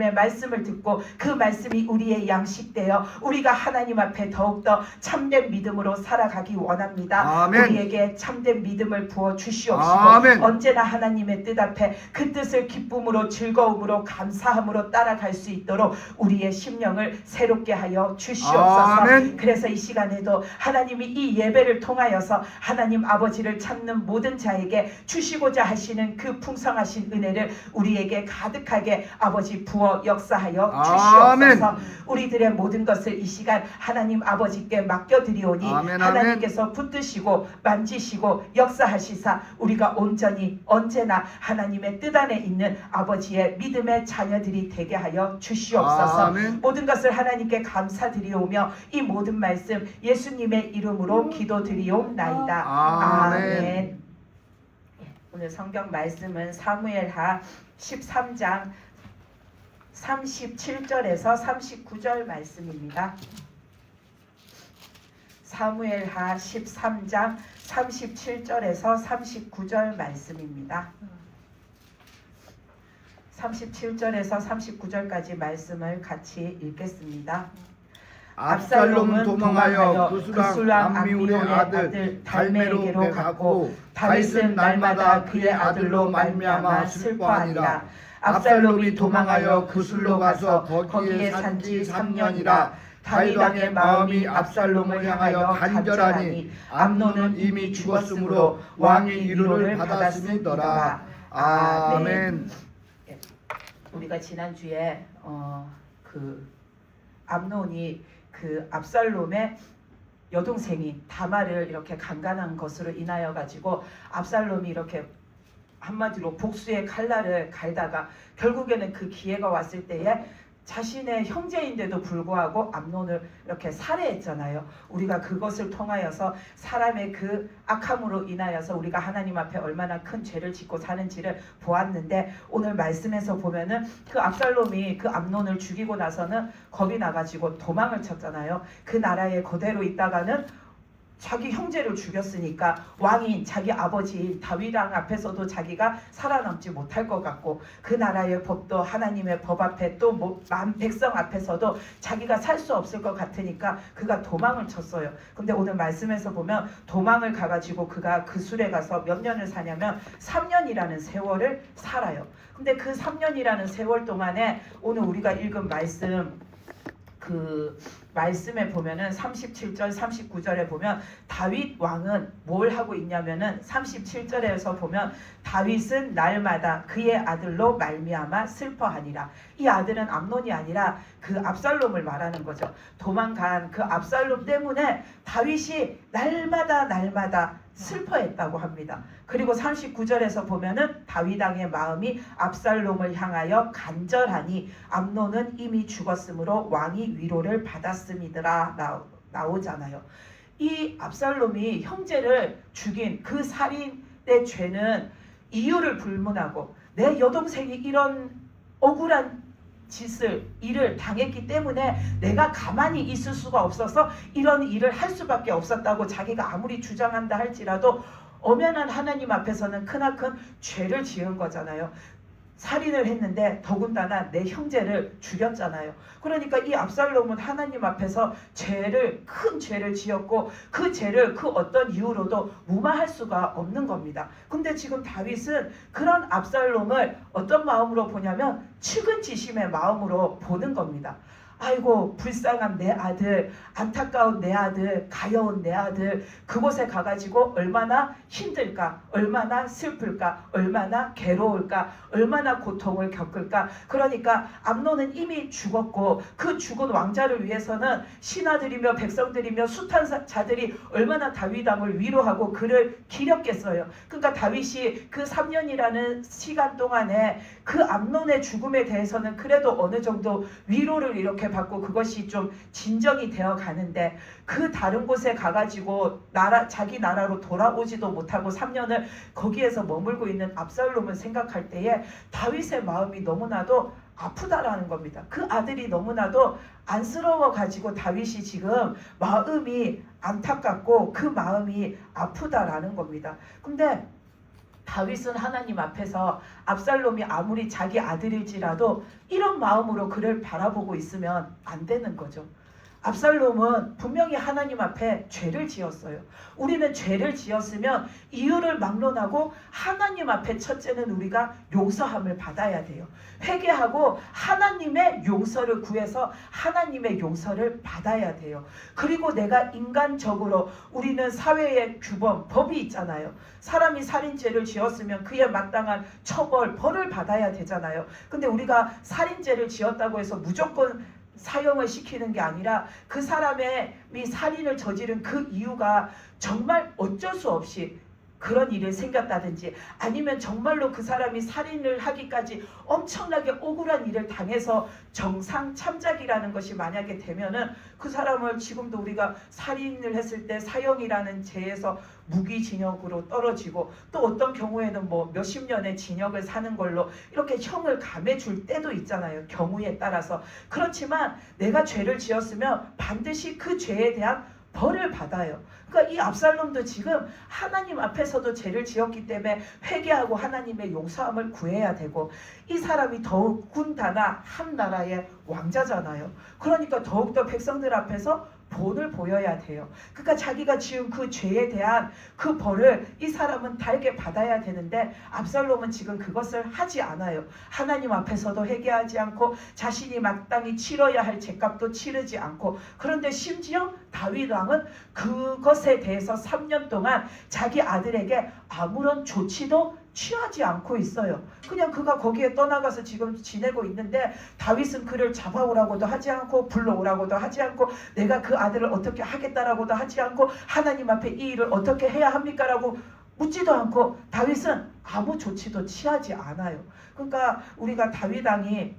말씀을 듣고 그 말씀이 우리의 양식되어 우리가 하나님 앞에 더욱더 참된 믿음으로 살아가기 원합니다. 아멘. 우리에게 참된 믿음을 부어 주시옵시고 아멘. 언제나 하나님의 뜻 앞에 그 뜻을 기쁨으로 즐거움으로 감사함으로 따라갈 수 있도록 우리의 심령을 새롭게 하여 주시옵소서. 아멘. 그래서 이 시간에도 하나님이 이 예배를 통하여서 하나님 아버지를 찾는 모든 자에게 주시고자 하시는 그 풍성하신 은혜를 우리에게 가득하게 아버지 부어 역사하여 주시옵소서. 우리들의 모든 것을 이 시간 하나님 아버지께 맡겨드리오니 아멘, 하나님께서 붙드시고 만지시고 역사하시사 우리가 온전히 언제나 하나님의 뜻 안에 있는 아버지의 믿음의 자녀들이 되게 하여 주시옵소서. 아멘. 모든 것을 하나님께 감사드리오며 이 모든 말씀 예수님의 이름으로 기도드리옵나이다. 아멘. 오늘 성경 말씀은 사무엘하 13장 37절에서 39절 말씀입니다. 사무엘하 13장 37절에서 39절 말씀입니다. 37절에서 39절까지 말씀을 같이 읽겠습니다. 압살롬은 도망하여 구슬랑 암미온의 아들 달메로에게 갔고 다윗은 날마다 그의 아들로 말미암아 슬퍼하니라. 압살롬이 도망하여 구슬로 가서 거기에 산지 3년이라. 다윗 왕의 마음이 압살롬을 향하여 간절하니 암논은 이미 죽었으므로 왕의 위로를 받았음이더라. 아멘. 우리가 지난주에 암논이 그 압살롬의 여동생이 다말을 이렇게 강간한 것으로 인하여 가지고 압살롬이 이렇게 한마디로 복수의 칼날을 갈다가 결국에는 그 기회가 왔을 때에 자신의 형제인데도 불구하고 암논을 이렇게 살해했잖아요. 우리가 그것을 통하여서 사람의 그 악함으로 인하여서 우리가 하나님 앞에 얼마나 큰 죄를 짓고 사는지를 보았는데 오늘 말씀에서 보면은 그 압살롬이 그 암논을 죽이고 나서는 겁이 나가지고 도망을 쳤잖아요. 그 나라에 그대로 있다가는 자기 형제를 죽였으니까 왕인 자기 아버지인 다윗 왕 앞에서도 자기가 살아남지 못할 것 같고 그 나라의 법도 하나님의 법 앞에 또 백성 앞에서도 자기가 살 수 없을 것 같으니까 그가 도망을 쳤어요. 근데 오늘 말씀에서 보면 도망을 가가지고 그가 그 술에 가서 몇 년을 사냐면 3년이라는 세월을 살아요. 근데 그 3년이라는 세월 동안에 오늘 우리가 읽은 말씀 그 말씀에 보면은 37절 39절에 보면 다윗 왕은 뭘 하고 있냐면은 37절에서 보면 다윗은 날마다 그의 아들로 말미암아 슬퍼하니라. 이 아들은 암논이 아니라 그 압살롬을 말하는 거죠. 도망간 그 압살롬 때문에 다윗이 날마다 슬퍼했다고 합니다. 그리고 39절에서 보면은 다윗 왕의 마음이 압살롬을 향하여 간절하니 암논은 이미 죽었으므로 왕이 위로를 받았음이더라 나오잖아요. 이 압살롬이 형제를 죽인 그 살인의 죄는 이유를 불문하고 내 여동생이 이런 억울한 일을 당했기 때문에 내가 가만히 있을 수가 없어서 이런 일을 할 수밖에 없었다고 자기가 아무리 주장한다 할지라도 엄연한 하나님 앞에서는 크나큰 죄를 지은 거잖아요. 살인을 했는데 더군다나 내 형제를 죽였잖아요. 그러니까 이 압살롬은 하나님 앞에서 큰 죄를 지었고 그 죄를 그 어떤 이유로도 무마할 수가 없는 겁니다. 근데 지금 다윗은 그런 압살롬을 어떤 마음으로 보냐면 측은지심의 마음으로 보는 겁니다. 아이고 불쌍한 내 아들, 안타까운 내 아들, 가여운 내 아들, 그곳에 가가지고 얼마나 힘들까, 얼마나 슬플까, 얼마나 괴로울까, 얼마나 고통을 겪을까. 그러니까 암논은 이미 죽었고 그 죽은 왕자를 위해서는 신하들이며 백성들이며 숱한 자들이 얼마나 다윗 왕을 위로하고 그를 기렸겠어요. 그러니까 다윗이 그 3년이라는 시간 동안에 그 암논의 죽음에 대해서는 그래도 어느 정도 위로를 이렇게 받고 그것이 좀 진정이 되어 가는데 그 다른 곳에 가가지고 자기 나라로 돌아오지도 못하고 3년을 거기에서 머물고 있는 압살롬을 생각할 때에 다윗의 마음이 너무나도 아프다라는 겁니다. 그 아들이 너무나도 안쓰러워 가지고 다윗이 지금 마음이 안타깝고 그 마음이 아프다라는 겁니다. 근데 다윗은 하나님 앞에서 압살롬이 아무리 자기 아들일지라도 이런 마음으로 그를 바라보고 있으면 안 되는 거죠. 압살롬은 분명히 하나님 앞에 죄를 지었어요. 우리는 죄를 지었으면 이유를 막론하고 하나님 앞에 첫째는 우리가 용서함을 받아야 돼요. 회개하고 하나님의 용서를 구해서 하나님의 용서를 받아야 돼요. 그리고 내가 인간적으로 우리는 사회의 규범, 법이 있잖아요. 사람이 살인죄를 지었으면 그에 마땅한 처벌, 벌을 받아야 되잖아요. 근데 우리가 살인죄를 지었다고 해서 무조건 사형을 시키는 게 아니라 그 사람이 살인을 저지른 그 이유가 정말 어쩔 수 없이 그런 일이 생겼다든지 아니면 정말로 그 사람이 살인을 하기까지 엄청나게 억울한 일을 당해서 정상 참작이라는 것이 만약에 되면은 그 사람을 지금도 우리가 살인을 했을 때 사형이라는 죄에서 무기징역으로 떨어지고 또 어떤 경우에는 뭐 몇십 년의 징역을 사는 걸로 이렇게 형을 감해줄 때도 있잖아요. 경우에 따라서. 그렇지만 내가 죄를 지었으면 반드시 그 죄에 대한 벌을 받아요. 그러니까 이 압살롬도 지금 하나님 앞에서도 죄를 지었기 때문에 회개하고 하나님의 용서함을 구해야 되고 이 사람이 더군다나 한 나라의 왕자잖아요. 그러니까 더욱더 백성들 앞에서 본을 보여야 돼요. 그러니까 자기가 지은 그 죄에 대한 그 벌을 이 사람은 달게 받아야 되는데 압살롬은 지금 그것을 하지 않아요. 하나님 앞에서도 회개하지 않고 자신이 마땅히 치러야 할 죄값도 치르지 않고 그런데 심지어 다윗 왕은 그것에 대해서 3년 동안 자기 아들에게 아무런 조치도 취하지 않고 있어요. 그냥 그가 거기에 떠나가서 지금 지내고 있는데 다윗은 그를 잡아오라고도 하지 않고 불러오라고도 하지 않고 내가 그 아들을 어떻게 하겠다라고도 하지 않고 하나님 앞에 이 일을 어떻게 해야 합니까? 라고 묻지도 않고 다윗은 아무 조치도 취하지 않아요. 그러니까 우리가 다윗 왕이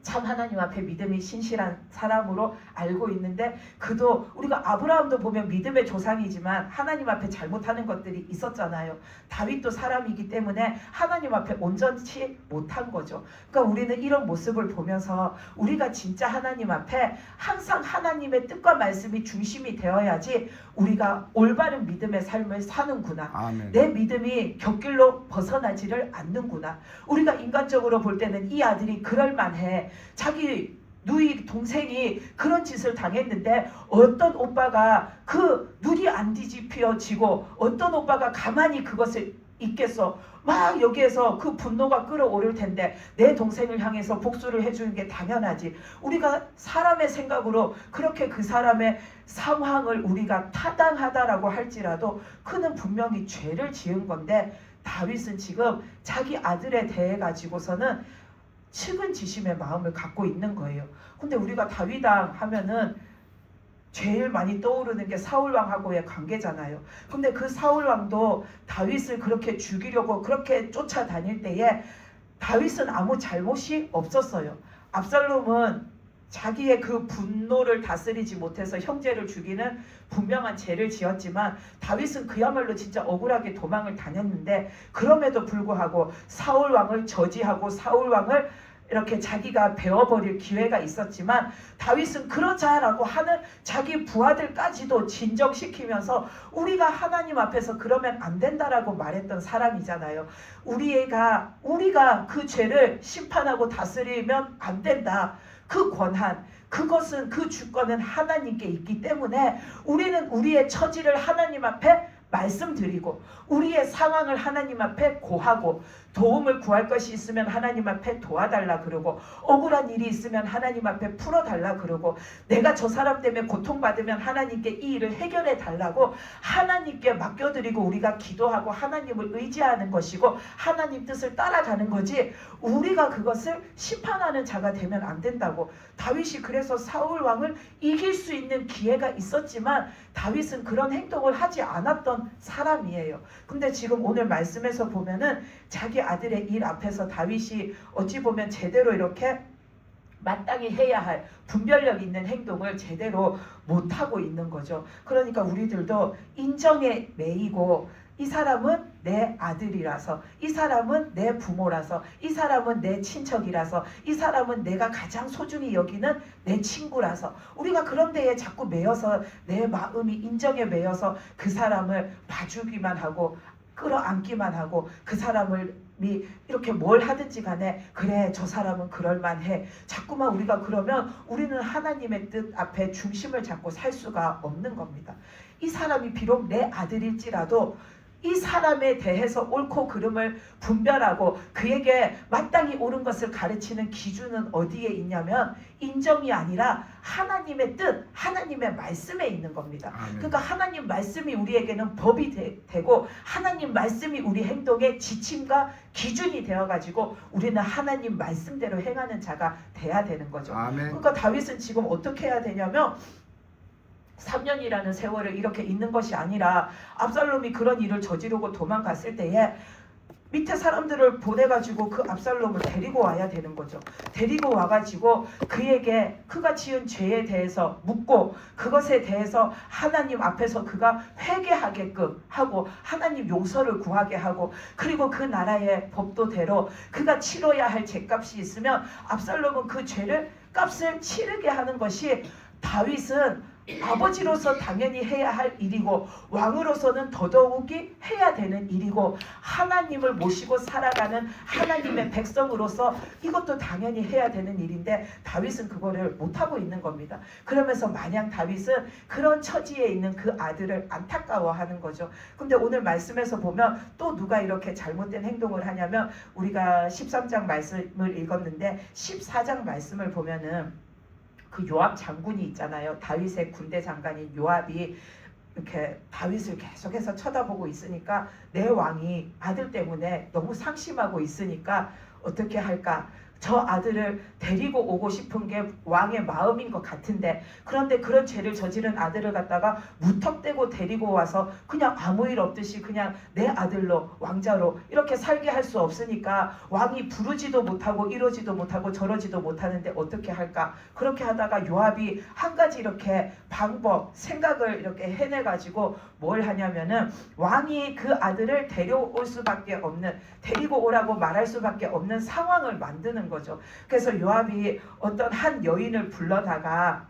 참 하나님 앞에 믿음이 신실한 사람으로 알고 있는데 그도 우리가 아브라함도 보면 믿음의 조상이지만 하나님 앞에 잘못하는 것들이 있었잖아요. 다윗도 사람이기 때문에 하나님 앞에 온전치 못한 거죠. 그러니까 우리는 이런 모습을 보면서 우리가 진짜 하나님 앞에 항상 하나님의 뜻과 말씀이 중심이 되어야지 우리가 올바른 믿음의 삶을 사는구나. 아멘. 내 믿음이 곁길로 벗어나지를 않는구나. 우리가 인간적으로 볼 때는 이 아들이 그럴만해. 자기 누이 동생이 그런 짓을 당했는데 어떤 오빠가 그 눈이 안 뒤집혀지고 어떤 오빠가 가만히 그것을 있겠어. 막 여기에서 그 분노가 끌어오를 텐데 내 동생을 향해서 복수를 해주는 게 당연하지. 우리가 사람의 생각으로 그렇게 그 사람의 상황을 우리가 타당하다라고 할지라도 그는 분명히 죄를 지은 건데 다윗은 지금 자기 아들에 대해 가지고서는 측은지심의 마음을 갖고 있는 거예요. 근데 우리가 다윗왕 하면은 제일 많이 떠오르는 게 사울왕하고의 관계잖아요. 근데 그 사울왕도 다윗을 그렇게 죽이려고 그렇게 쫓아다닐 때에 다윗은 아무 잘못이 없었어요. 압살롬은 자기의 그 분노를 다스리지 못해서 형제를 죽이는 분명한 죄를 지었지만 다윗은 그야말로 진짜 억울하게 도망을 다녔는데 그럼에도 불구하고 사울왕을 저지하고 사울왕을 이렇게 자기가 베어버릴 기회가 있었지만 다윗은 그러자라고 하는 자기 부하들까지도 진정시키면서 우리가 하나님 앞에서 그러면 안 된다라고 말했던 사람이잖아요. 우리가 그 죄를 심판하고 다스리면 안 된다. 그 권한, 그것은 그 주권은 하나님께 있기 때문에 우리는 우리의 처지를 하나님 앞에 말씀드리고 우리의 상황을 하나님 앞에 고하고 도움을 구할 것이 있으면 하나님 앞에 도와달라 그러고 억울한 일이 있으면 하나님 앞에 풀어달라 그러고 내가 저 사람 때문에 고통받으면 하나님께 이 일을 해결해 달라고 하나님께 맡겨드리고 우리가 기도하고 하나님을 의지하는 것이고 하나님 뜻을 따라가는 거지 우리가 그것을 심판하는 자가 되면 안 된다고. 다윗이 그래서 사울 왕을 이길 수 있는 기회가 있었지만 다윗은 그런 행동을 하지 않았던 사람이에요. 근데 지금 오늘 말씀에서 보면은 자기 아들의 일 앞에서 다윗이 어찌 보면 제대로 이렇게 마땅히 해야 할 분별력 있는 행동을 제대로 못하고 있는 거죠. 그러니까 우리들도 인정에 매이고 이 사람은 내 아들이라서 이 사람은 내 부모라서 이 사람은 내 친척이라서 이 사람은 내가 가장 소중히 여기는 내 친구라서 우리가 그런 데에 자꾸 매여서 내 마음이 인정에 매여서 그 사람을 봐주기만 하고 끌어안기만 하고 그 사람을 이렇게 뭘 하든지 간에 그래 저 사람은 그럴만해. 자꾸만 우리가 그러면 우리는 하나님의 뜻 앞에 중심을 잡고 살 수가 없는 겁니다. 이 사람이 비록 내 아들일지라도 이 사람에 대해서 옳고 그름을 분별하고 그에게 마땅히 옳은 것을 가르치는 기준은 어디에 있냐면 인정이 아니라 하나님의 뜻, 하나님의 말씀에 있는 겁니다. 아멘. 그러니까 하나님 말씀이 우리에게는 법이 되고 하나님 말씀이 우리 행동의 지침과 기준이 되어가지고 우리는 하나님 말씀대로 행하는 자가 돼야 되는 거죠. 아멘. 그러니까 다윗은 지금 어떻게 해야 되냐면 3년이라는 세월을 이렇게 있는 것이 아니라 압살롬이 그런 일을 저지르고 도망갔을 때에 밑에 사람들을 보내가지고 그 압살롬을 데리고 와야 되는 거죠. 데리고 와가지고 그에게 그가 지은 죄에 대해서 묻고 그것에 대해서 하나님 앞에서 그가 회개하게끔 하고 하나님 용서를 구하게 하고 그리고 그 나라의 법도대로 그가 치러야 할 죄값이 있으면 압살롬은 그 죄를 값을 치르게 하는 것이 다윗은 아버지로서 당연히 해야 할 일이고 왕으로서는 더더욱이 해야 되는 일이고 하나님을 모시고 살아가는 하나님의 백성으로서 이것도 당연히 해야 되는 일인데 다윗은 그거를 못하고 있는 겁니다. 그러면서 마냥 다윗은 그런 처지에 있는 그 아들을 안타까워하는 거죠. 근데 오늘 말씀에서 보면 또 누가 이렇게 잘못된 행동을 하냐면 우리가 13장 말씀을 읽었는데 14장 말씀을 보면은 그 요압 장군이 있잖아요. 다윗의 군대 장관인 요압이 이렇게 다윗을 계속해서 쳐다보고 있으니까 내 왕이 아들 때문에 너무 상심하고 있으니까 어떻게 할까? 저 아들을 데리고 오고 싶은 게 왕의 마음인 것 같은데 그런데 그런 죄를 저지른 아들을 갖다가 무턱대고 데리고 와서 그냥 아무 일 없듯이 그냥 내 아들로 왕자로 이렇게 살게 할 수 없으니까 왕이 부르지도 못하고 이러지도 못하고 저러지도 못하는데 어떻게 할까? 그렇게 하다가 요압이 한 가지 이렇게 방법 생각을 이렇게 해내가지고 뭘 하냐면은 왕이 그 아들을 데려올 수밖에 없는 데리고 오라고 말할 수밖에 없는 상황을 만드는 거죠. 그래서 요압이 어떤 한 여인을 불러다가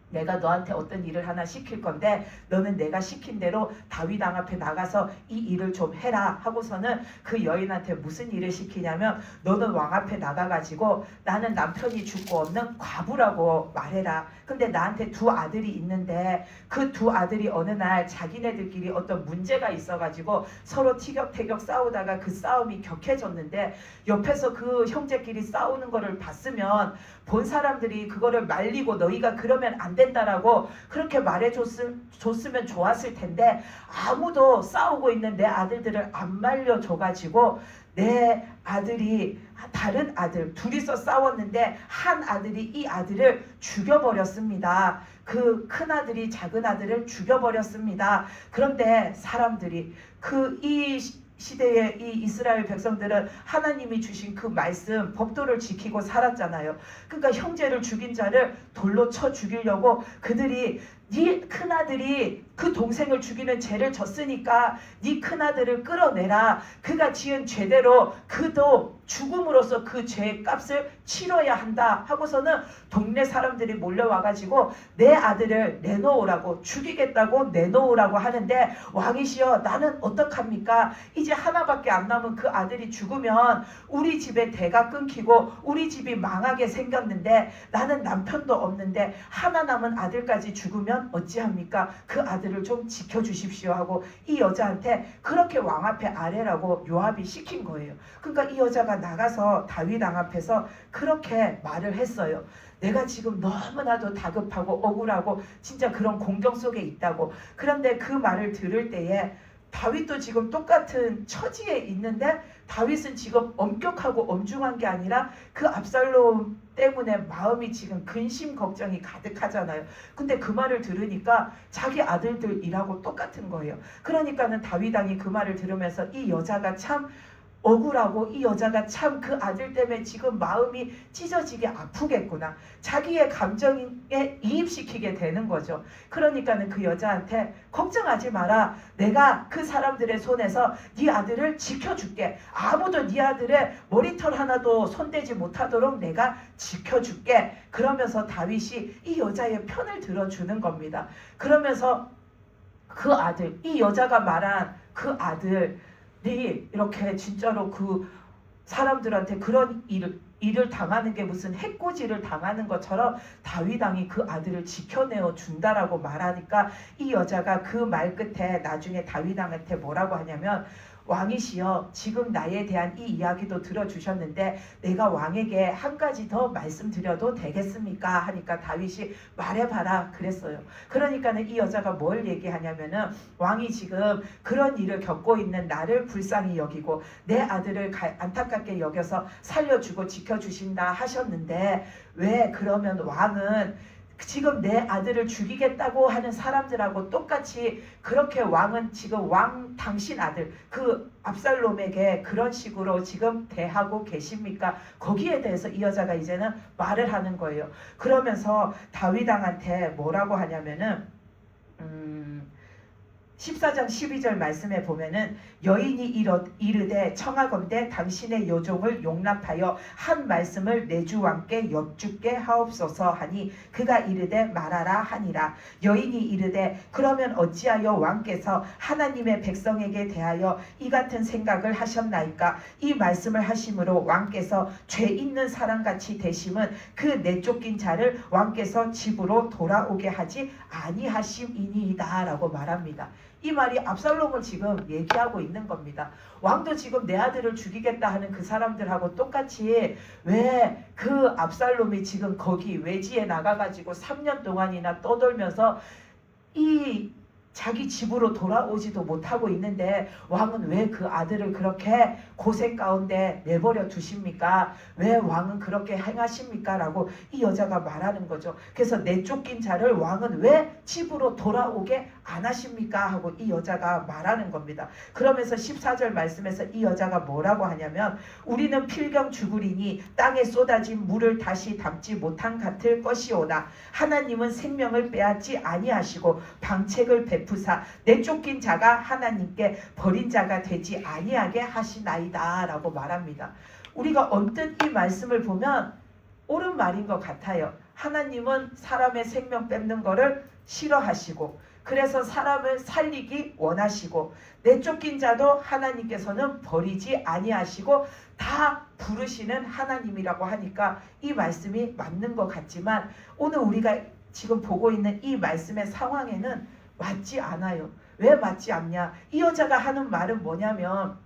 내가 너한테 어떤 일을 하나 시킬 건데 너는 내가 시킨 대로 다윗 왕 앞에 나가서 이 일을 좀 해라 하고서는 그 여인한테 무슨 일을 시키냐면 너는 왕 앞에 나가가지고 나는 남편이 죽고 없는 과부라고 말해라. 근데 나한테 두 아들이 있는데 그 두 아들이 어느 날 자기네들끼리 어떤 문제가 있어가지고 서로 티격태격 싸우다가 그 싸움이 격해졌는데 옆에서 그 형제끼리 싸우는 거를 봤으면 본 사람들이 그거를 말리고 너희가 그러면 안 된다라고 그렇게 말해줬으면 좋았을 텐데 아무도 싸우고 있는 내 아들들을 안 말려줘가지고 내 아들이 다른 아들 둘이서 싸웠는데 한 아들이 이 아들을 죽여버렸습니다. 그 큰 아들이 작은 아들을 죽여버렸습니다. 그런데 사람들이 이 시대의 이 이스라엘 백성들은 하나님이 주신 그 말씀 법도를 지키고 살았잖아요. 그러니까 형제를 죽인 자를 돌로 쳐 죽이려고 그들이 네 큰아들이 그 동생을 죽이는 죄를 졌으니까 네 큰아들을 끌어내라. 그가 지은 죄대로 그도 죽음으로써 그 죄의 값을 치러야 한다 하고서는 동네 사람들이 몰려와가지고 내 아들을 내놓으라고 죽이겠다고 내놓으라고 하는데 왕이시여 나는 어떡합니까? 이제 하나밖에 안 남은 그 아들이 죽으면 우리 집에 대가 끊기고 우리 집이 망하게 생겼는데 나는 남편도 없는데 하나 남은 아들까지 죽으면 어찌합니까? 그 아들을 좀 지켜주십시오 하고 이 여자한테 그렇게 왕 앞에 아뢰라고 요압이 시킨 거예요. 그러니까 이 여자가 나가서 다윗 왕 앞에서 그렇게 말을 했어요. 내가 지금 너무나도 다급하고 억울하고 진짜 그런 공경 속에 있다고. 그런데 그 말을 들을 때에 다윗도 지금 똑같은 처지에 있는데 다윗은 지금 엄격하고 엄중한 게 아니라 그 압살롬 때문에 마음이 지금 근심 걱정이 가득하잖아요. 근데 그 말을 들으니까 자기 아들들이라고 똑같은 거예요. 그러니까는 다윗 왕이 그 말을 들으면서 이 여자가 참 억울하고 이 여자가 참 그 아들 때문에 지금 마음이 찢어지게 아프겠구나. 자기의 감정에 이입시키게 되는 거죠. 그러니까는 그 여자한테 걱정하지 마라. 내가 그 사람들의 손에서 네 아들을 지켜줄게. 아무도 네 아들의 머리털 하나도 손대지 못하도록 내가 지켜줄게. 그러면서 다윗이 이 여자의 편을 들어주는 겁니다. 그러면서 그 아들, 이 여자가 말한 그 아들 네 이렇게 진짜로 그 사람들한테 그런 일을 당하는 게 무슨 해코지를 당하는 것처럼 다윗 왕이 그 아들을 지켜내어 준다라고 말하니까 이 여자가 그 말 끝에 나중에 다윗 왕한테 뭐라고 하냐면 왕이시여 지금 나에 대한 이 이야기도 들어주셨는데 내가 왕에게 한 가지 더 말씀드려도 되겠습니까? 하니까 다윗이 말해봐라 그랬어요. 그러니까는 이 여자가 뭘 얘기하냐면은 왕이 지금 그런 일을 겪고 있는 나를 불쌍히 여기고 내 아들을 안타깝게 여겨서 살려주고 지켜주신다 하셨는데 왜 그러면 왕은 지금 내 아들을 죽이겠다고 하는 사람들하고 똑같이 그렇게 왕은 지금 당신 아들 그 압살롬에게 그런 식으로 지금 대하고 계십니까? 거기에 대해서 이 여자가 이제는 말을 하는 거예요. 그러면서 다윗 왕한테 뭐라고 하냐면은 14장 12절 말씀에 보면은 여인이 이르되 청하건대 당신의 여종을 용납하여 한 말씀을 내 주 왕께 여쭙게 하옵소서 하니 그가 이르되 말하라 하니라. 여인이 이르되 그러면 어찌하여 왕께서 하나님의 백성에게 대하여 이 같은 생각을 하셨나이까? 이 말씀을 하심으로 왕께서 죄 있는 사람같이 되심은 그 내쫓긴 자를 왕께서 집으로 돌아오게 하지 아니하심이니이다 라고 말합니다. 이 말이 압살롬을 지금 얘기하고 있는 겁니다. 왕도 지금 내 아들을 죽이겠다 하는 그 사람들하고 똑같이 왜 그 압살롬이 지금 거기 외지에 나가가지고 3년 동안이나 떠돌면서 이 자기 집으로 돌아오지도 못하고 있는데 왕은 왜 그 아들을 그렇게 고생 가운데 내버려 두십니까? 왜 왕은 그렇게 행하십니까? 라고 이 여자가 말하는 거죠. 그래서 내쫓긴 자를 왕은 왜 집으로 돌아오게 안 하십니까? 하고 이 여자가 말하는 겁니다. 그러면서 14절 말씀에서 이 여자가 뭐라고 하냐면 우리는 필경 죽으리니 땅에 쏟아진 물을 다시 담지 못한 같을 것이오나 하나님은 생명을 빼앗지 아니하시고 방책을 베푸사 내쫓긴 자가 하나님께 버린 자가 되지 아니하게 하시나이다 라고 말합니다. 우리가 언뜻 이 말씀을 보면 옳은 말인 것 같아요. 하나님은 사람의 생명 뺏는 거를 싫어하시고 그래서 사람을 살리기 원하시고 내쫓긴 자도 하나님께서는 버리지 아니하시고 다 부르시는 하나님이라고 하니까 이 말씀이 맞는 것 같지만 오늘 우리가 지금 보고 있는 이 말씀의 상황에는 맞지 않아요. 왜 맞지 않냐? 이 여자가 하는 말은 뭐냐면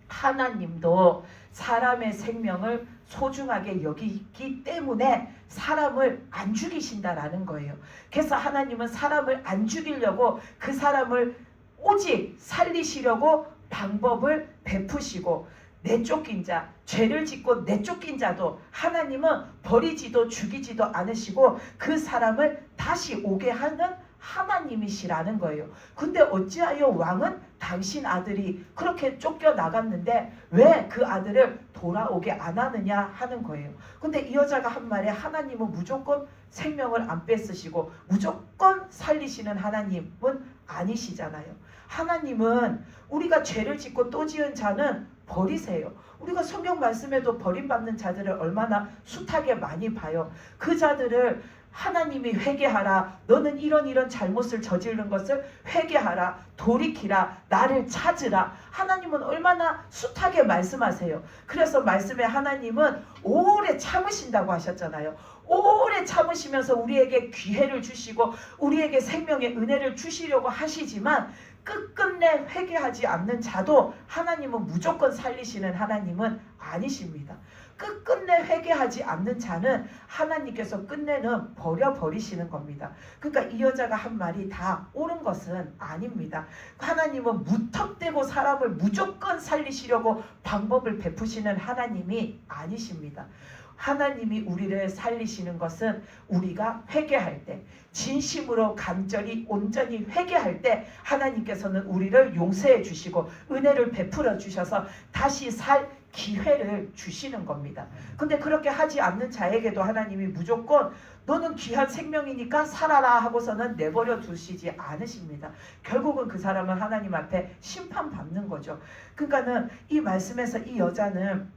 하나님도 사람의 생명을 소중하게 여기기 때문에 사람을 안 죽이신다라는 거예요. 그래서 하나님은 사람을 안 죽이려고 그 사람을 오직 살리시려고 방법을 베푸시고 내쫓긴 자, 죄를 짓고 내쫓긴 자도 하나님은 버리지도 죽이지도 않으시고 그 사람을 다시 오게 하는 하나님이시라는 거예요. 근데 어찌하여 왕은 당신 아들이 그렇게 쫓겨나갔는데 왜 그 아들을 돌아오게 안 하느냐 하는 거예요. 근데 이 여자가 한 말에 하나님은 무조건 생명을 안 뺏으시고 무조건 살리시는 하나님은 아니시잖아요. 하나님은 우리가 죄를 짓고 또 지은 자는 버리세요. 우리가 성경 말씀에도 버림받는 자들을 얼마나 숱하게 많이 봐요. 그 자들을 하나님이 회개하라. 너는 이런 잘못을 저지른 것을 회개하라. 돌이키라. 나를 찾으라. 하나님은 얼마나 숱하게 말씀하세요. 그래서 말씀에 하나님은 오래 참으신다고 하셨잖아요. 오래 참으시면서 우리에게 기회를 주시고 우리에게 생명의 은혜를 주시려고 하시지만 끝끝내 회개하지 않는 자도 하나님은 무조건 살리시는 하나님은 아니십니다. 끝끝내 회개하지 않는 자는 하나님께서 끝내는 버리시는 겁니다. 그러니까 이 여자가 한 말이 다 옳은 것은 아닙니다. 하나님은 무턱대고 사람을 무조건 살리시려고 방법을 베푸시는 하나님이 아니십니다. 하나님이 우리를 살리시는 것은 우리가 회개할 때 진심으로 간절히 온전히 회개할 때 하나님께서는 우리를 용서해 주시고 은혜를 베풀어 주셔서 다시 살 기회를 주시는 겁니다. 근데 그렇게 하지 않는 자에게도 하나님이 무조건 너는 귀한 생명이니까 살아라 하고서는 내버려 두시지 않으십니다. 결국은 그 사람은 하나님 앞에 심판받는 거죠. 그러니까는 이 말씀에서 이 여자는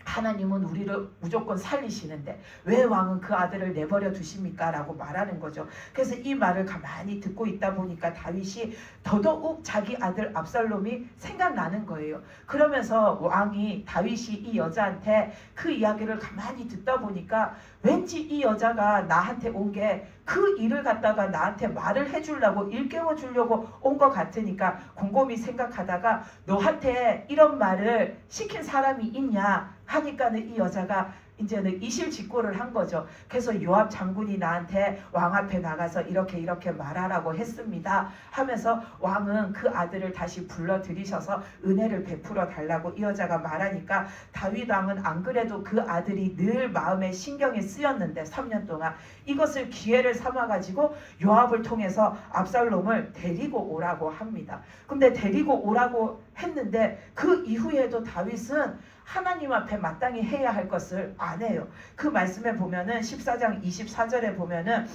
하나님은 우리를 무조건 살리시는데 왜 왕은 그 아들을 내버려 두십니까? 라고 말하는 거죠. 그래서 이 말을 가만히 듣고 있다 보니까 다윗이 더더욱 자기 아들 압살롬이 생각나는 거예요. 그러면서 왕이 다윗이 이 여자한테 그 이야기를 가만히 듣다 보니까 왠지 이 여자가 나한테 온 게 그 일을 갖다가 나한테 말을 해주려고 일깨워 주려고 온 것 같으니까 곰곰이 생각하다가 너한테 이런 말을 시킨 사람이 있냐 하니까는 이 여자가 이제는 이실직고를 한 거죠. 그래서 요압 장군이 나한테 왕 앞에 나가서 이렇게 말하라고 했습니다 하면서 왕은 그 아들을 다시 불러 들이셔서 은혜를 베풀어 달라고 이 여자가 말하니까 다윗 왕은 안 그래도 그 아들이 늘 마음에 신경이 쓰였는데 3년 동안 이것을 기회를 삼아 가지고 요압을 통해서 압살롬을 데리고 오라고 합니다. 근데 데리고 오라고 했는데 그 이후에도 다윗은 하나님 앞에 마땅히 해야 할 것을 안 해요. 그 말씀에 보면은 14장 24절에 보면은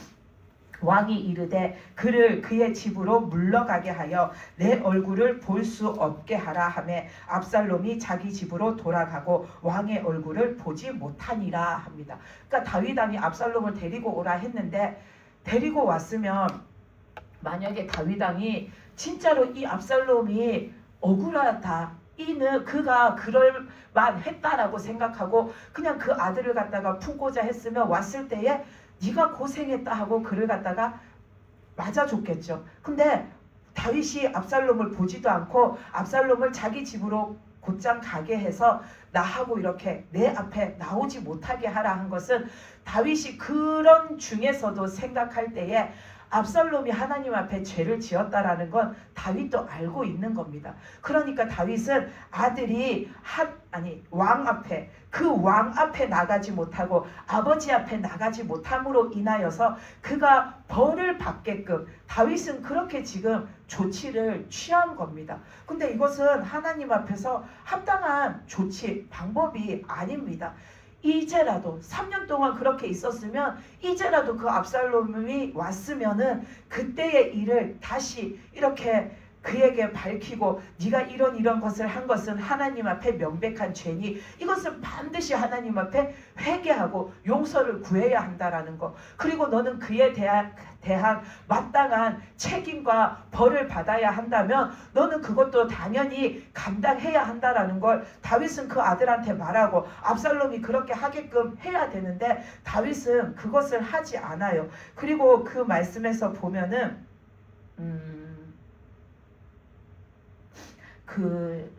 왕이 이르되 그를 그의 집으로 물러가게 하여 내 얼굴을 볼 수 없게 하라 하매 압살롬이 자기 집으로 돌아가고 왕의 얼굴을 보지 못하니라 합니다. 그러니까 다윗 왕이 압살롬을 데리고 오라 했는데 데리고 왔으면 만약에 다윗 왕이 진짜로 이 압살롬이 억울하다 이는 그가 그럴 만했다라고 생각하고 그냥 그 아들을 갖다가 품고자 했으면 왔을 때에 네가 고생했다 하고 그를 갖다가 맞아줬겠죠. 근데 다윗이 압살롬을 보지도 않고 압살롬을 자기 집으로 곧장 가게 해서 나하고 이렇게 내 앞에 나오지 못하게 하라 한 것은 다윗이 그런 중에서도 생각할 때에 압살롬이 하나님 앞에 죄를 지었다라는 건 다윗도 알고 있는 겁니다. 그러니까 다윗은 아들이 왕 앞에 그 왕 앞에 나가지 못하고 아버지 앞에 나가지 못함으로 인하여서 그가 벌을 받게끔 다윗은 그렇게 지금 조치를 취한 겁니다. 근데 이것은 하나님 앞에서 합당한 조치 방법이 아닙니다. 이제라도 3년 동안 그렇게 있었으면 이제라도 그 압살롬이 왔으면은 그때의 일을 다시 이렇게 그에게 밝히고 네가 이런 것을 한 것은 하나님 앞에 명백한 죄니 이것은 반드시 하나님 앞에 회개하고 용서를 구해야 한다라는 거. 그리고 너는 그에 대한 마땅한 책임과 벌을 받아야 한다면 너는 그것도 당연히 감당해야 한다라는 걸 다윗은 그 아들한테 말하고 압살롬이 그렇게 하게끔 해야 되는데 다윗은 그것을 하지 않아요. 그리고 그 말씀에서 보면은 그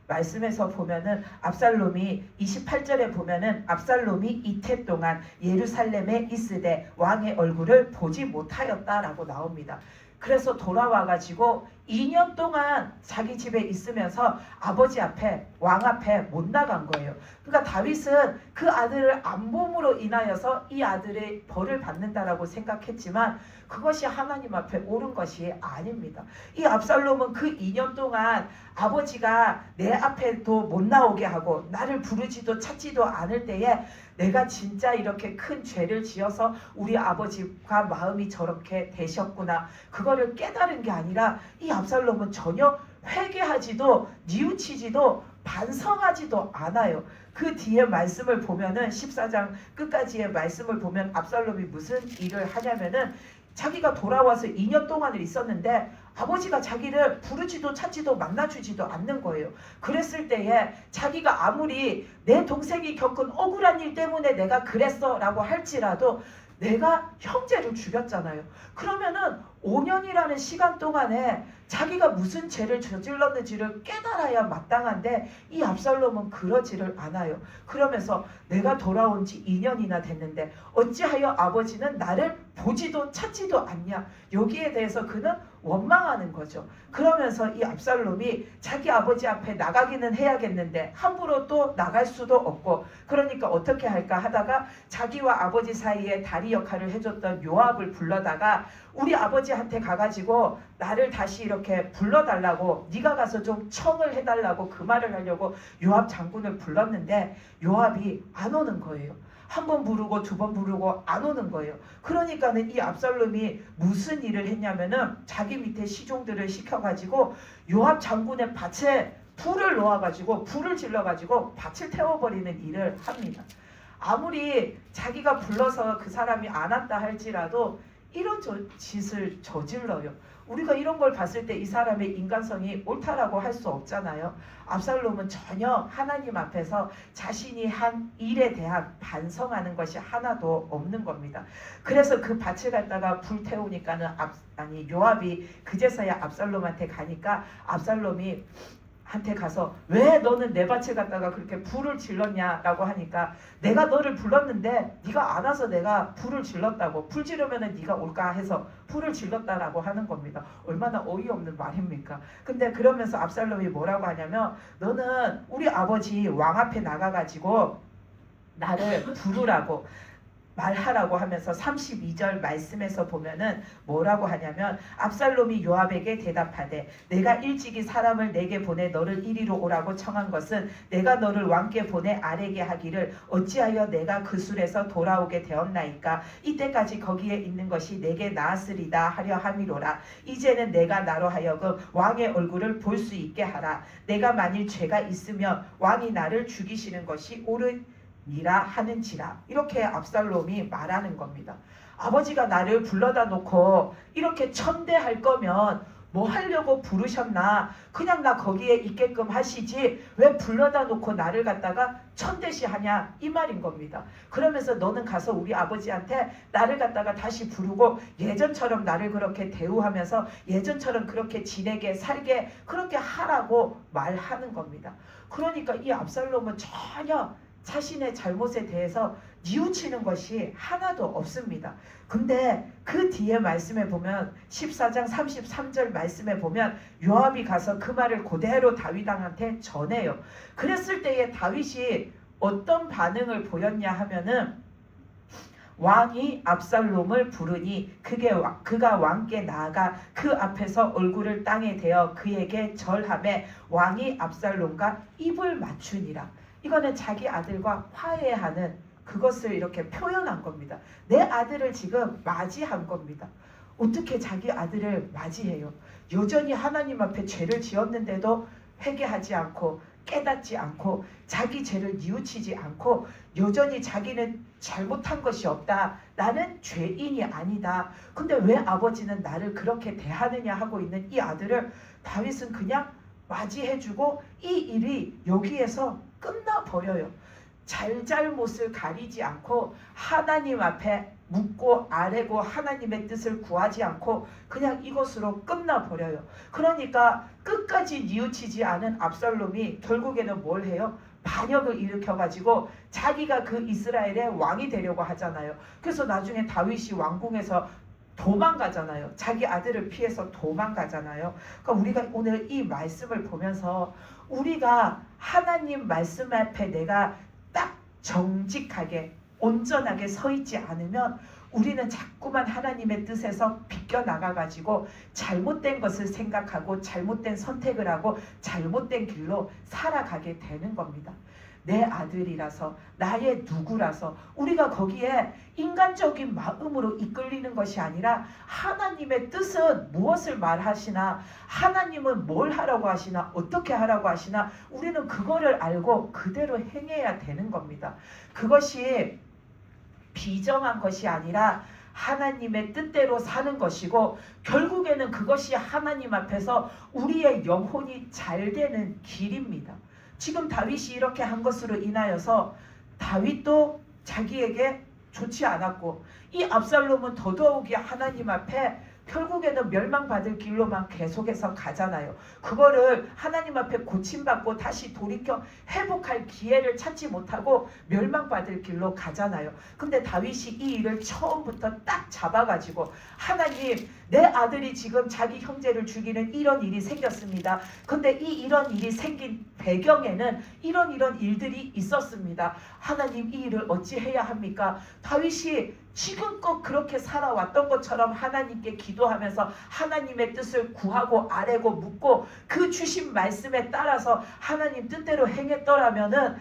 말씀에서 보면은 압살롬이 28절에 보면은 압살롬이 이태 동안 예루살렘에 있으되 왕의 얼굴을 보지 못하였다라고 나옵니다. 그래서 돌아와 가지고 2년 동안 자기 집에 있으면서 아버지 앞에 왕 앞에 못 나간 거예요. 그러니까 다윗은 그 아들을 안 봄으로 인하여서 이 아들의 벌을 받는다라고 생각했지만 그것이 하나님 앞에 옳은 것이 아닙니다. 이 압살롬은 그 2년 동안 아버지가 내 앞에도 못 나오게 하고 나를 부르지도 찾지도 않을 때에 내가 진짜 이렇게 큰 죄를 지어서 우리 아버지가 마음이 저렇게 되셨구나 그거를 깨달은 게 아니라 이 압살롬은 전혀 회개하지도 뉘우치지도 반성하지도 않아요. 그 뒤에 말씀을 보면은 14장 끝까지의 말씀을 보면 압살롬이 무슨 일을 하냐면은 자기가 돌아와서 2년 동안을 있었는데 아버지가 자기를 부르지도 찾지도 만나주지도 않는 거예요. 그랬을 때에 자기가 아무리 내 동생이 겪은 억울한 일 때문에 내가 그랬어 라고 할지라도 내가 형제를 죽였잖아요. 그러면은 5년이라는 시간 동안에 자기가 무슨 죄를 저질렀는지를 깨달아야 마땅한데 이 압살롬은 그러지를 않아요. 그러면서 내가 돌아온 지 2년이나 됐는데 어찌하여 아버지는 나를 보지도 찾지도 않냐. 여기에 대해서 그는 원망하는 거죠. 그러면서 이 압살롬이 자기 아버지 앞에 나가기는 해야겠는데 함부로 또 나갈 수도 없고 그러니까 어떻게 할까 하다가 자기와 아버지 사이에 다리 역할을 해줬던 요압을 불러다가 우리 아버지한테 가가지고 나를 다시 이렇게 불러달라고 네가 가서 좀 청을 해달라고 그 말을 하려고 요압 장군을 불렀는데 요압이 안 오는 거예요. 한 번 부르고 두 번 부르고 안 오는 거예요. 그러니까는 이 압살롬이 무슨 일을 했냐면은 자기 밑에 시종들을 시켜가지고 요압 장군의 밭에 불을 놓아가지고 불을 질러가지고 밭을 태워버리는 일을 합니다. 아무리 자기가 불러서 그 사람이 안 왔다 할지라도 이런 짓을 저질러요. 우리가 이런 걸 봤을 때 이 사람의 인간성이 옳다라고 할 수 없잖아요. 압살롬은 전혀 하나님 앞에서 자신이 한 일에 대한 반성하는 것이 하나도 없는 겁니다. 그래서 그 밭을 갖다가 불 태우니까는 요압이 그제서야 압살롬한테 가니까 압살롬이 한테 가서 왜 너는 내 밭을 갖다가 그렇게 불을 질렀냐라고 하니까 내가 너를 불렀는데 네가 안 와서 내가 불을 질렀다고, 불 지르면은 네가 올까 해서 불을 질렀다라고 하는 겁니다. 얼마나 어이없는 말입니까? 근데 그러면서 압살롬이 뭐라고 하냐면 너는 우리 아버지 왕 앞에 나가가지고 나를 부르라고 말하라고 하면서 32절 말씀에서 보면은 뭐라고 하냐면 압살롬이 요압에게 대답하되 내가 일찍이 사람을 내게 보내 너를 이리로 오라고 청한 것은 내가 너를 왕께 보내 아뢰게 하기를 어찌하여 내가 그 술에서 돌아오게 되었나이까 이때까지 거기에 있는 것이 내게 나았으리다 하려 함이로라. 이제는 내가 나로 하여금 왕의 얼굴을 볼 수 있게 하라. 내가 만일 죄가 있으면 왕이 나를 죽이시는 것이 옳으니라 하는지라. 이렇게 압살롬이 말하는 겁니다. 아버지가 나를 불러다 놓고 이렇게 천대할 거면 뭐 하려고 부르셨나? 그냥 나 거기에 있게끔 하시지 왜 불러다 놓고 나를 갖다가 천대시 하냐? 이 말인 겁니다. 그러면서 너는 가서 우리 아버지한테 나를 갖다가 다시 부르고 예전처럼 나를 그렇게 대우하면서 예전처럼 그렇게 지내게 살게 그렇게 하라고 말하는 겁니다. 그러니까 이 압살롬은 전혀 자신의 잘못에 대해서 뉘우치는 것이 하나도 없습니다. 근데 그 뒤에 말씀에 보면 14장 33절 말씀에 보면 요압이 가서 그 말을 그대로 다윗왕한테 전해요. 그랬을 때에 다윗이 어떤 반응을 보였냐 하면은 왕이 압살롬을 부르니 그가 왕께 나아가 그 앞에서 얼굴을 땅에 대어 그에게 절하매 왕이 압살롬과 입을 맞추니라. 이거는 자기 아들과 화해하는 그것을 이렇게 표현한 겁니다. 내 아들을 지금 맞이한 겁니다. 어떻게 자기 아들을 맞이해요? 여전히 하나님 앞에 죄를 지었는데도 회개하지 않고 깨닫지 않고 자기 죄를 뉘우치지 않고 여전히 자기는 잘못한 것이 없다. 나는 죄인이 아니다. 근데 왜 아버지는 나를 그렇게 대하느냐 하고 있는 이 아들을 다윗은 그냥 맞이해주고 이 일이 여기에서 끝나버려요. 잘잘못을 가리지 않고 하나님 앞에 묻고 아뢰고 하나님의 뜻을 구하지 않고 그냥 이것으로 끝나버려요. 그러니까 끝까지 뉘우치지 않은 압살롬이 결국에는 뭘 해요? 반역을 일으켜가지고 자기가 그 이스라엘의 왕이 되려고 하잖아요. 그래서 나중에 다윗이 왕궁에서 도망가잖아요. 자기 아들을 피해서 도망가잖아요. 그러니까 우리가 오늘 이 말씀을 보면서 우리가 하나님 말씀 앞에 내가 딱 정직하게 온전하게 서 있지 않으면 우리는 자꾸만 하나님의 뜻에서 비껴나가가지고 잘못된 것을 생각하고 잘못된 선택을 하고 잘못된 길로 살아가게 되는 겁니다. 내 아들이라서 나의 누구라서 우리가 거기에 인간적인 마음으로 이끌리는 것이 아니라 하나님의 뜻은 무엇을 말하시나 하나님은 뭘 하라고 하시나 어떻게 하라고 하시나 우리는 그거를 알고 그대로 행해야 되는 겁니다. 그것이 비정한 것이 아니라 하나님의 뜻대로 사는 것이고 결국에는 그것이 하나님 앞에서 우리의 영혼이 잘 되는 길입니다. 지금 다윗이 이렇게 한 것으로 인하여서 다윗도 자기에게 좋지 않았고 이 압살롬은 더더욱이 하나님 앞에 결국에는 멸망받을 길로만 계속해서 가잖아요. 그거를 하나님 앞에 고침받고 다시 돌이켜 회복할 기회를 찾지 못하고 멸망받을 길로 가잖아요. 근데 다윗이 이 일을 처음부터 딱 잡아가지고 하나님 내 아들이 지금 자기 형제를 죽이는 이런 일이 생겼습니다. 근데 이런 일이 생긴 배경에는 이런 일들이 있었습니다. 하나님 이 일을 어찌 해야 합니까? 다윗이 지금껏 그렇게 살아왔던 것처럼 하나님께 기도하면서 하나님의 뜻을 구하고 아뢰고 묻고 그 주신 말씀에 따라서 하나님 뜻대로 행했더라면은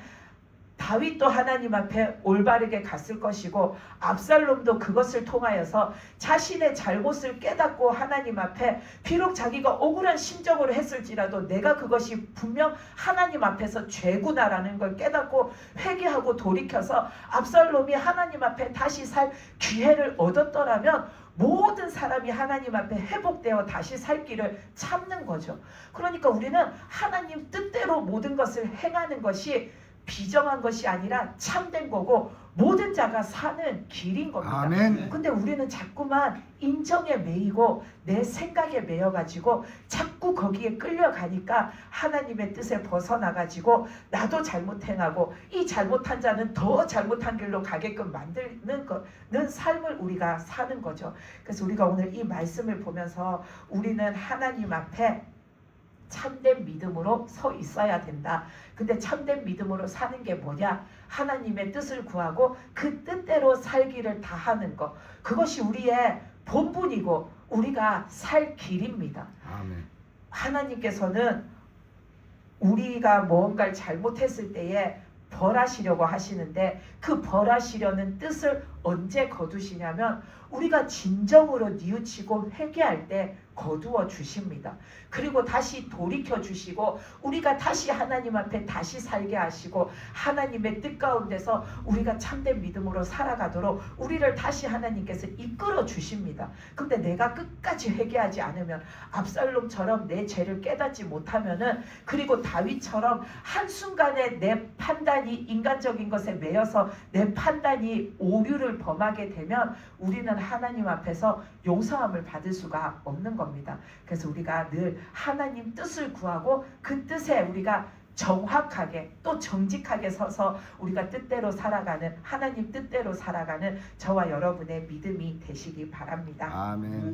다윗도 하나님 앞에 올바르게 갔을 것이고 압살롬도 그것을 통하여서 자신의 잘못을 깨닫고 하나님 앞에 비록 자기가 억울한 심정으로 했을지라도 내가 그것이 분명 하나님 앞에서 죄구나라는 걸 깨닫고 회개하고 돌이켜서 압살롬이 하나님 앞에 다시 살 기회를 얻었더라면 모든 사람이 하나님 앞에 회복되어 다시 살 길을 찾는 거죠. 그러니까 우리는 하나님 뜻대로 모든 것을 행하는 것이 비정한 것이 아니라 참된 거고 모든 자가 사는 길인 겁니다. 아멘. 근데 우리는 자꾸만 인정에 매이고 내 생각에 매여가지고 자꾸 거기에 끌려가니까 하나님의 뜻에 벗어나가지고 나도 잘못 행하고 이 잘못한 자는 더 잘못한 길로 가게끔 만드는 삶을 우리가 사는 거죠. 그래서 우리가 오늘 이 말씀을 보면서 우리는 하나님 앞에 참된 믿음으로 서 있어야 된다. 근데 참된 믿음으로 사는 게 뭐냐? 하나님의 뜻을 구하고 그 뜻대로 살기를 다하는 것. 그것이 우리의 본분이고 우리가 살 길입니다. 아멘. 하나님께서는 우리가 무언가를 잘못했을 때에 벌하시려고 하시는데 그 벌하시려는 뜻을 언제 거두시냐면 우리가 진정으로 뉘우치고 회개할 때 거두어 주십니다. 그리고 다시 돌이켜 주시고 우리가 다시 하나님 앞에 다시 살게 하시고 하나님의 뜻 가운데서 우리가 참된 믿음으로 살아가도록 우리를 다시 하나님께서 이끌어 주십니다. 근데 내가 끝까지 회개하지 않으면 압살롬처럼 내 죄를 깨닫지 못하면은 그리고 다윗처럼 한순간에 내 판단이 인간적인 것에 매여서 내 판단이 오류를 범하게 되면 우리는 하나님 앞에서 용서함을 받을 수가 없는 겁니다. 그래서 우리가 늘 하나님 뜻을 구하고 그 뜻에 우리가 정확하게 또 정직하게 서서 우리가 뜻대로 살아가는 하나님 뜻대로 살아가는 저와 여러분의 믿음이 되시기 바랍니다. 아멘.